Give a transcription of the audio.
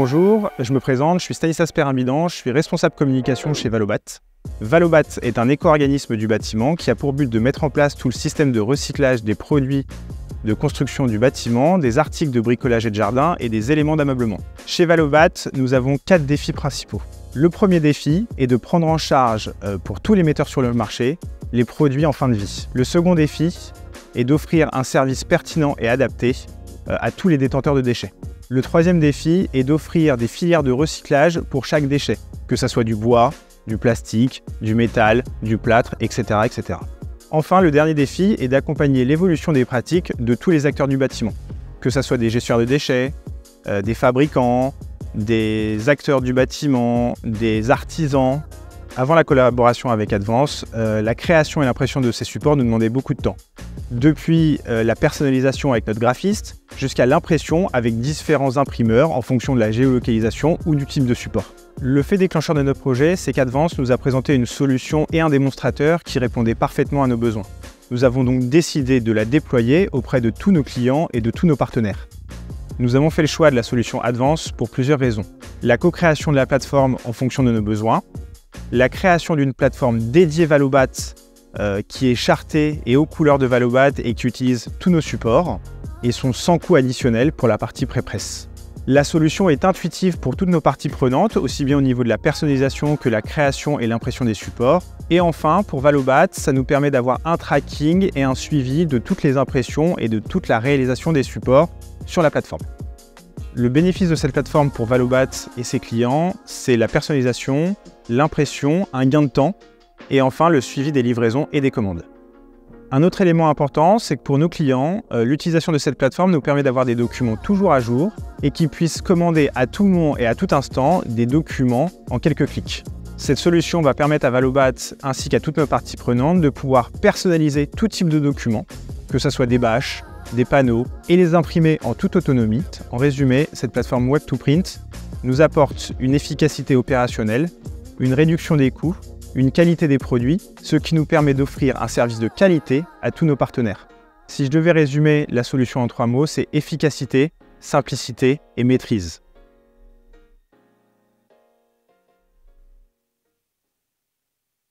Bonjour, je me présente, je suis Stanislas Perrin-Bidan, je suis responsable communication chez Valobat. Valobat est un éco-organisme du bâtiment qui a pour but de mettre en place tout le système de recyclage des produits de construction du bâtiment, des articles de bricolage et de jardin et des éléments d'ameublement. Chez Valobat, nous avons 4 défis principaux. Le premier défi est de prendre en charge pour tous les metteurs sur le marché les produits en fin de vie. Le second défi est d'offrir un service pertinent et adapté à tous les détenteurs de déchets. Le troisième défi est d'offrir des filières de recyclage pour chaque déchet, que ce soit du bois, du plastique, du métal, du plâtre, etc., etc. Enfin, le dernier défi est d'accompagner l'évolution des pratiques de tous les acteurs du bâtiment, que ce soit des gestionnaires de déchets, des fabricants, des acteurs du bâtiment, des artisans. Avant la collaboration avec Advance, la création et l'impression de ces supports nous demandaient beaucoup de temps. Depuis la personnalisation avec notre graphiste, jusqu'à l'impression avec différents imprimeurs en fonction de la géolocalisation ou du type de support. Le fait déclencheur de notre projet, c'est qu'Advance nous a présenté une solution et un démonstrateur qui répondait parfaitement à nos besoins. Nous avons donc décidé de la déployer auprès de tous nos clients et de tous nos partenaires. Nous avons fait le choix de la solution Advance pour plusieurs raisons. La co-création de la plateforme en fonction de nos besoins, la création d'une plateforme dédiée Valobat qui est chartée et aux couleurs de Valobat et qui utilise tous nos supports et sont sans coût additionnel pour la partie pré-presse. La solution est intuitive pour toutes nos parties prenantes, aussi bien au niveau de la personnalisation que la création et l'impression des supports. Et enfin, pour Valobat, ça nous permet d'avoir un tracking et un suivi de toutes les impressions et de toute la réalisation des supports sur la plateforme. Le bénéfice de cette plateforme pour Valobat et ses clients, c'est la personnalisation, l'impression, un gain de temps et enfin le suivi des livraisons et des commandes. Un autre élément important, c'est que pour nos clients, l'utilisation de cette plateforme nous permet d'avoir des documents toujours à jour et qu'ils puissent commander à tout moment et à tout instant des documents en quelques clics. Cette solution va permettre à Valobat ainsi qu'à toutes nos parties prenantes de pouvoir personnaliser tout type de documents, que ce soit des bâches, des panneaux et les imprimer en toute autonomie. En résumé, cette plateforme Web2Print nous apporte une efficacité opérationnelle, une réduction des coûts, une qualité des produits, ce qui nous permet d'offrir un service de qualité à tous nos partenaires. Si je devais résumer la solution en 3 mots, c'est efficacité, simplicité et maîtrise.